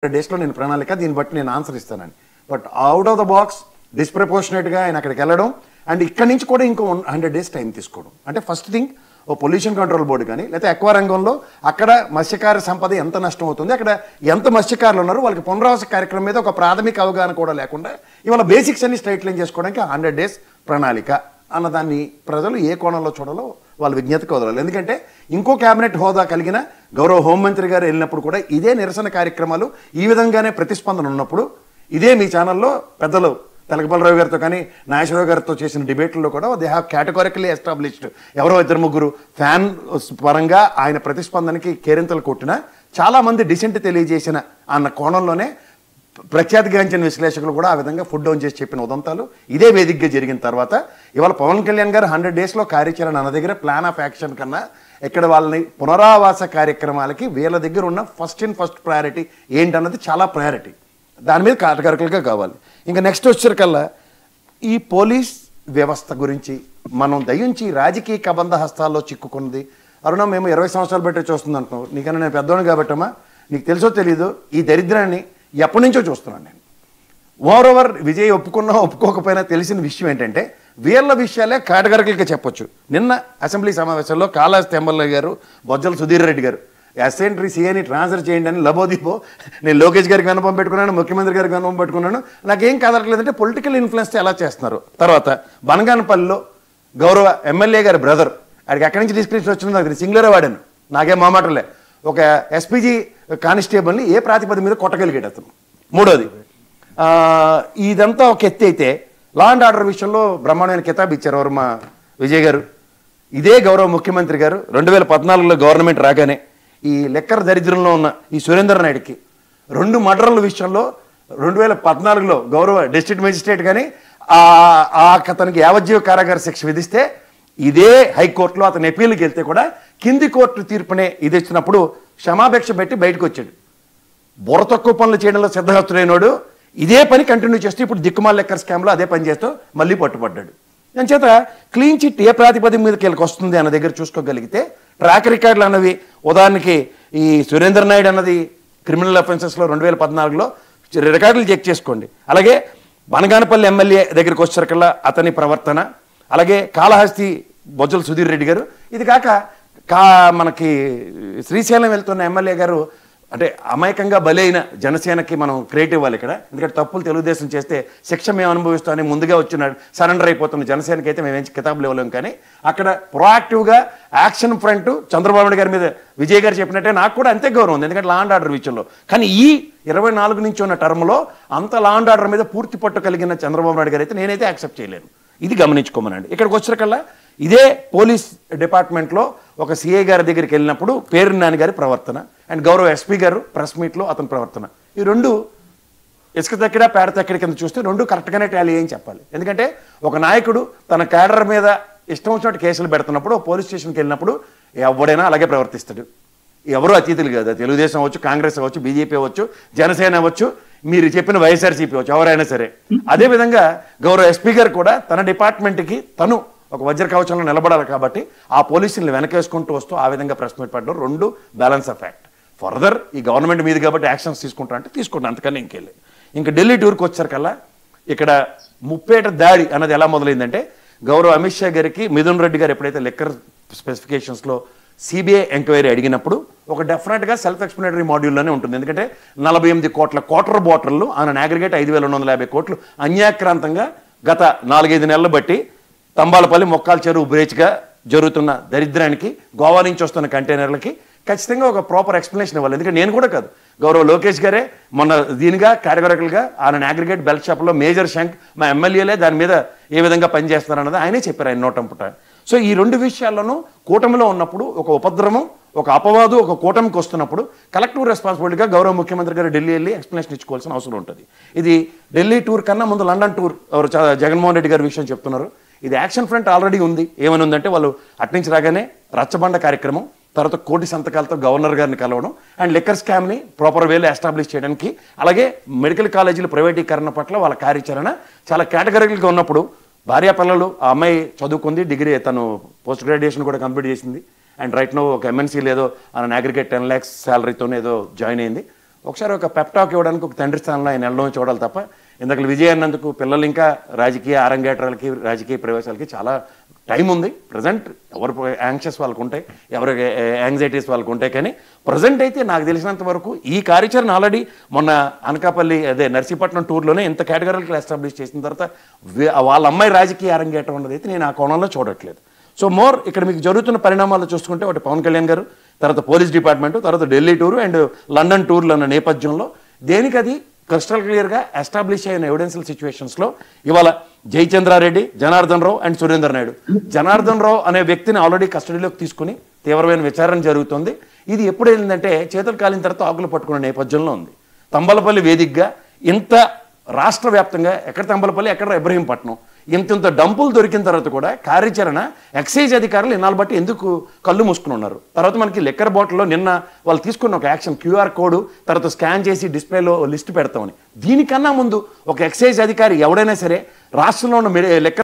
డేస్లో నేను ప్రణాళిక దీన్ని బట్టి నేను ఆన్సర్ ఇస్తానని. But out of the box డిస్ప్రపోర్షనేట్గా ఆయన అక్కడికి వెళ్ళడం అండ్ ఇక్కడి నుంచి కూడా ఇంకో 100 days టైం తీసుకోవడం. అంటే first thing oh pollution control board కానీ లేకపోతే ఎక్వా రంగంలో అక్కడ మత్స్యకార సంపద ఎంత నష్టం అవుతుంది, అక్కడ ఎంత మత్స్యకారులు ఉన్నారు, వాళ్ళకి పునరావాస కార్యక్రమం మీద ఒక ప్రాథమిక అవగాహన కూడా లేకుండా ఇవాళ బేసిక్స్ అన్ని స్ట్రైట్ లైన్ చేసుకోవడానికి 100 days ప్రణాళిక అన్నదాన్ని ప్రజలు ఏ కోణంలో చూడాలో వాళ్ళ విజ్ఞతకు వదలాలి. ఎందుకంటే ఇంకో క్యాబినెట్ హోదా కలిగిన గౌరవ హోంమంత్రి గారు వెళ్ళినప్పుడు కూడా ఇదే నిరసన కార్యక్రమాలు ఈ విధంగానే ప్రతిస్పందన ఉన్నప్పుడు ఇదే మీ ఛానల్లో పెద్దలు తెలకపల్లిరావు గారితో కానీ నాగేశ్వరరావు గారితో చేసిన డిబేట్లలో కూడా దే హ్యావ్ కేటగారికలీ ఎస్టాబ్లిష్డ్ ఎవరో 2-3 ఫ్యాన్ పరంగా ఆయన ప్రతిస్పందనకి కేరింతలు కొట్టిన చాలామంది డిసెంట్ తెలియజేసిన అన్న కోణంలోనే ప్రఖ్యాతిగాంచిన విశ్లేషకులు కూడా ఆ విధంగా ఫుడ్ డౌన్ చేసి చెప్పిన ఉదంతాలు ఇదే వేదికగా జరిగిన తర్వాత ఇవాళ పవన్ కళ్యాణ్ గారు 100 daysలో కార్యాచరణ అన్న దగ్గర ప్లాన్ ఆఫ్ యాక్షన్ కన్నా ఇక్కడ వాళ్ళని పునరావాస కార్యక్రమాలకి వీళ్ళ దగ్గర ఉన్న ఫస్ట్ ప్రయారిటీ ఏంటన్నది చాలా ప్రయారిటీ, దాని మీద కాటకరకలుగా కావాలి. ఇంకా నెక్స్ట్ వచ్చేసరికల్లా ఈ పోలీస్ వ్యవస్థ గురించి మనం దయించి రాజకీయ కబంధ హస్తాల్లో చిక్కుకున్నది. అరుణ మేము 20 సంవత్సరాలు బట్టి చూస్తుంది అంటున్నావు, నీకన్నా నేను పెద్దవాడిని కాబట్టమ్మా నీకు తెలుసో తెలీదు ఈ దరిద్రాన్ని ఎప్పటి నుంచో చూస్తున్నాను నేను. ఓవర్ విజయ్ ఒప్పుకున్నా ఒప్పుకోకపోయినా తెలిసిన విషయం ఏంటంటే వీళ్ళ విషయాలే కాటగరకలుగా చెప్పొచ్చు. నిన్న అసెంబ్లీ సమావేశంలో కాళహస్తి ఎమ్మెల్యే గారు బొజ్జల సుధీర్ రెడ్డి గారు అసెంట్రీ సీఏని ట్రాన్స్ఫర్ చేయండి అని లబోదీపో నేను లోకేష్ గారికి విన్నపం పెట్టుకున్నాను, ముఖ్యమంత్రి గారికి విన్నపం పెట్టుకున్నాను, నాకేం కాదట్లేదంటే పొలిటికల్ ఇన్ఫ్లుయెన్స్ ఎలా చేస్తున్నారు. తర్వాత బనగానపల్లిలో గౌరవ ఎమ్మెల్యే గారి బ్రదర్ అక్కడికి ఎక్కడి నుంచి డిస్క్రిప్షన్ వచ్చిందో నాకు సింగులరే వాడాను, నాకేం మామాటలే, ఒక ఎస్పీజీ కానిస్టేబుల్ని ఏ ప్రాతిపదిక మీద కొట్టగలిగాడు అతను. మూడోది ఇదంతా ఒక ఎత్తి అయితే లా అండ్ ఆర్డర్ విషయంలో బ్రహ్మాండమైన కితాబ్ ఇచ్చారు ఎవరు మా విజయ్ గారు. ఇదే గౌరవ ముఖ్యమంత్రి గారు 2014లో గవర్నమెంట్ రాగానే ఈ లెక్కర్ దరిద్రంలో ఉన్న ఈ సురేందర్ నాయుడికి 2 మర్డర్ల విషయంలో 2014లో గౌరవ డిస్ట్రిక్ట్ మెజిస్ట్రేట్ కానీ అతనికి యావజ్జీవ కారాగార శిక్ష విధిస్తే ఇదే హైకోర్టులో అతను అపీల్కి వెళ్తే కూడా కింది కోర్టు తీర్పునే ఇది ఇచ్చినప్పుడు క్షమాభిక్ష పెట్టి బయటకు వచ్చాడు. బుర్ర తక్కువ పనులు చేయడంలో సిద్ధహస్తుడైనోడు ఇదే పని కంటిన్యూ చేస్తూ ఇప్పుడు దిక్కుమాల లెక్కర్ స్కామ్లో అదే పని చేస్తూ మళ్ళీ పట్టుబడ్డాడు. దాని చేత క్లీన్ చిట్ ఏ ప్రాతిపదిక మీదకి వెళ్ళి వస్తుంది అన్న దగ్గర చూసుకోగలిగితే ట్రాక్ రికార్డులు అన్నవి ఉదాహరణకి ఈ సురేందర్ నాయుడు అన్నది క్రిమినల్ అఫెన్సెస్లో 2014లో రికార్డులు చెక్ చేసుకోండి. అలాగే బనగానపల్లి ఎమ్మెల్యే దగ్గరికి వచ్చేసరికల్లా అతని ప్రవర్తన, అలాగే కాళహస్తి బొజ్జల సుధీర్ రెడ్డి గారు, ఇది కాక మనకి శ్రీశైలం వెళ్తున్న ఎమ్మెల్యే గారు అంటే అమాయకంగా బలైన జనసేనకి మనం క్రియేట్ ఇవ్వాలి ఇక్కడ. ఎందుకంటే తప్పులు తెలుగుదేశం చేస్తే శిక్ష మేము అనుభవిస్తామని ముందుగా వచ్చిన సరెండర్ అయిపోతున్న జనసేనకి అయితే మేము కితాబులు ఇవ్వలేము. కానీ అక్కడ ప్రొయాక్టివ్గా యాక్షన్ ఫ్రంట్ చంద్రబాబు నాయుడు గారి మీద విజయ్ గారు చెప్పినట్టే నాకు కూడా అంతే గౌరవం ఉంది, ఎందుకంటే లా అండ్ ఆర్డర్ విషయంలో. కానీ ఈ 24 నుంచి ఉన్న టర్మ్లో అంత లా అండ్ ఆర్డర్ మీద పూర్తి పట్టు కలిగిన చంద్రబాబు నాయుడు గారు అయితే నేనైతే యాక్సెప్ట్ చేయలేను. ఇది గమనించుకోమనండి. ఇక్కడికి వచ్చేకల్లా ఇదే పోలీస్ డిపార్ట్మెంట్లో ఒక సిఐ గారి దగ్గరికి వెళ్ళినప్పుడు పేరు నాని గారి ప్రవర్తన అండ్ గౌరవ ఎస్పీ గారు ప్రెస్ మీట్లో అతని ప్రవర్తన, ఈ 2 ఇసుక తక్కిడా పేడ తక్కిడి కింద చూస్తే 2 కరెక్ట్గానే టాలీ అని చెప్పాలి. ఎందుకంటే ఒక నాయకుడు తన క్యాడర్ మీద ఇష్టం వచ్చినట్టు కేసులు పెడుతున్నప్పుడు పోలీస్ స్టేషన్కి వెళ్ళినప్పుడు ఎవడైనా అలాగే ప్రవర్తిస్తాడు. ఎవరు అతీతులు కాదు, తెలుగుదేశం అవ్వచ్చు, కాంగ్రెస్ అవ్వచ్చు, బీజేపీ అవ్వచ్చు, జనసేన అవ్వచ్చు, మీరు చెప్పిన వైఎస్ఆర్సీపీ అవ్వచ్చు, ఎవరైనా సరే. అదేవిధంగా గౌరవ ఎస్పీ గారు కూడా తన డిపార్ట్మెంట్కి తను ఒక వజ్ర కవచంలో నిలబడాలి కాబట్టి ఆ పోలీసులను వెనకేసుకుంటూ వస్తూ ఆ విధంగా ప్రెస్ మీట్ పడ్డం 2 బ్యాలెన్స్ ఆఫ్ యాక్ట్. ఫర్దర్ ఈ గవర్నమెంట్ మీద కాబట్టి యాక్షన్స్ తీసుకుంటారంటే తీసుకుంటాను, అంతకన్నా ఇంకెళ్ళి. ఇంకా ఢిల్లీ టూర్కి వచ్చేసరికల్లా ఇక్కడ ముప్పేట దాడి అన్నది ఎలా మొదలైందంటే గౌరవ అమిత్ షా గారికి మిథున్ రెడ్డి గారు ఎప్పుడైతే లెక్కర్ స్పెసిఫికేషన్స్లో సిబిఐ ఎంక్వైరీ అడిగినప్పుడు ఒక డెఫినెట్గా సెల్ఫ్ ఎక్స్ప్లెనేటరీ మాడ్యూల్లోనే ఉంటుంది. ఎందుకంటే 48 కోట్ల క్వార్టర్ బాటిల్లు ఆన్ అగ్రిగేట్ 5,250 కోట్లు అన్యాక్రాంతంగా గత 4-5 నెలలు బట్టి తంబాలపల్లి మొక్కాల చెరువు బ్రేచ్గా జరుగుతున్న దరిద్రానికి గోవా నుంచి వస్తున్న కంటైనర్లకి ఖచ్చితంగా ఒక ప్రాపర్ ఎక్స్ప్లెనేషన్ ఇవ్వాలి. ఎందుకంటే నేను కూడా కాదు, గౌరవ లోకేష్ గారే మొన్న దీనిగా కేటగారికల్గా ఆయన అగ్రిగేట్ బెల్ట్ షాప్లో మేజర్ శంక్ మా ఎమ్మెల్యేలే దాని మీద ఏ విధంగా పనిచేస్తున్నారన్నది ఆయనే చెప్పారు ఆయన నోటంపుట. సో ఈ 2 విషయాల్లోనూ కూటమిలో ఉన్నప్పుడు ఒక ఉపద్రవం, ఒక అపవాదు ఒక కూటమికి వస్తున్నప్పుడు కలెక్టివ్ రెస్పాన్సిబిలిటీగా గౌరవ ముఖ్యమంత్రి గారు ఢిల్లీ వెళ్ళి ఎక్స్ప్లెనేషన్ ఇచ్చుకోవాల్సిన అవసరం ఉంటుంది. ఇది ఢిల్లీ టూర్ కన్నా ముందు లండన్ టూర్ ఎవరు జగన్మోహన్ రెడ్డి గారి విషయం చెప్తున్నారు. ఇది యాక్షన్ ఫ్రంట్ ఆల్రెడీ ఉంది. ఏమని ఉందంటే వాళ్ళు అట్నుంచి రాగానే రచ్చబండ కార్యక్రమం, తర్వాత కోటి సంతకాలతో గవర్నర్ గారిని కలవడం అండ్ లిక్కర్ స్కామ్ని ప్రాపర్ వేలో ఎస్టాబ్లిష్ చేయడానికి, అలాగే మెడికల్ కాలేజీల ప్రైవేటీకరణ పట్ల వాళ్ళ కార్యాచరణ చాలా కేటగిరీలుగా ఉన్నప్పుడు భార్య పిల్లలు, ఆ అమ్మాయి చదువుకుంది, డిగ్రీ తను పోస్ట్ గ్రాడ్యుయేషన్ కూడా కంప్లీట్ చేసింది అండ్ రైట్ నో ఒక ఎంఎన్సీలో ఏదో అగ్రిగేట్ 10 lakhs శాలరీతోనే ఏదో జాయిన్ అయింది. ఒకసారి ఒక పెప్టాక్ ఇవ్వడానికి ఒక తండ్రి స్థానంలో ఆయన వెళ్ళడం చూడాలి తప్ప ఇందాక విజయ్ అన్నందుకు పిల్లలు ఇంకా రాజకీయ అరంగేట్రాలకి రాజకీయ ప్రవేశాలకి చాలా టైం ఉంది. ప్రజెంట్ ఎవరు యాంగ్షియస్ వాళ్ళకు ఉంటాయి, ఎవరి యాంగ్జైటీస్ వాళ్ళకు ఉంటాయి. కానీ ప్రజెంట్ అయితే నాకు తెలిసినంత వరకు ఈ కార్యాచరణ ఆల్రెడీ మొన్న అనకాపల్లి నర్సీపట్నం టూర్లోనే ఇంత కేటగిరీలకు ఎస్టాబ్లిష్ చేసిన తర్వాత వాళ్ళ అమ్మాయి రాజకీయ అరంగేటం ఉన్నది అయితే నేను ఆ కోణంలో చూడట్లేదు. సో మోర్ ఇక్కడ మీకు జరుగుతున్న పరిణామాలు చూసుకుంటే ఒకటి పవన్ కళ్యాణ్ గారు, తర్వాత పోలీస్ డిపార్ట్మెంట్, తర్వాత ఢిల్లీ టూరు అండ్ లండన్ టూర్లు అన్న నేపథ్యంలో దేనికి అది క్రిస్టల్ క్లియర్గా ఎస్టాబ్లిష్ అయిన ఎవిడెన్షియల్ సిచ్యువేషన్స్లో ఇవాళ జయచంద్రారెడ్డి, జనార్దన్ రావు అండ్ సురేందర్ నాయుడు. జనార్దన్ రావు అనే వ్యక్తిని ఆల్రెడీ కస్టడీలోకి తీసుకుని తీవ్రమైన విచారణ జరుగుతుంది. ఇది ఎప్పుడు వెళ్ళిందంటే చేతులు కాలిన తర్వాత ఆకులు పట్టుకునే నేపథ్యంలో ఉంది. తంబలపల్లి వేదికగా ఇంత రాష్ట్ర వ్యాప్తంగా ఎక్కడ తంబలపల్లి, ఎక్కడ ఇబ్రహీంపట్నం, ఇంత డంపులు దొరికిన తర్వాత కూడా కార్యాచరణ ఎక్సైజ్ అధికారులు ఇన్నాళ్ళు బట్టి ఎందుకు కళ్ళు మూసుకుని ఉన్నారు? తర్వాత మనకి లిక్కర్ బాటిల్లో నిన్న వాళ్ళు తీసుకున్న ఒక యాక్షన్ క్యూఆర్ కోడ్ తర్వాత స్కాన్ చేసి డిస్ప్లేలో లిస్ట్ పెడతామని. దీనికన్నా ముందు ఒక ఎక్సైజ్ అధికారి ఎవడైనా సరే రాష్ట్రంలో ఉన్న లెక్కర్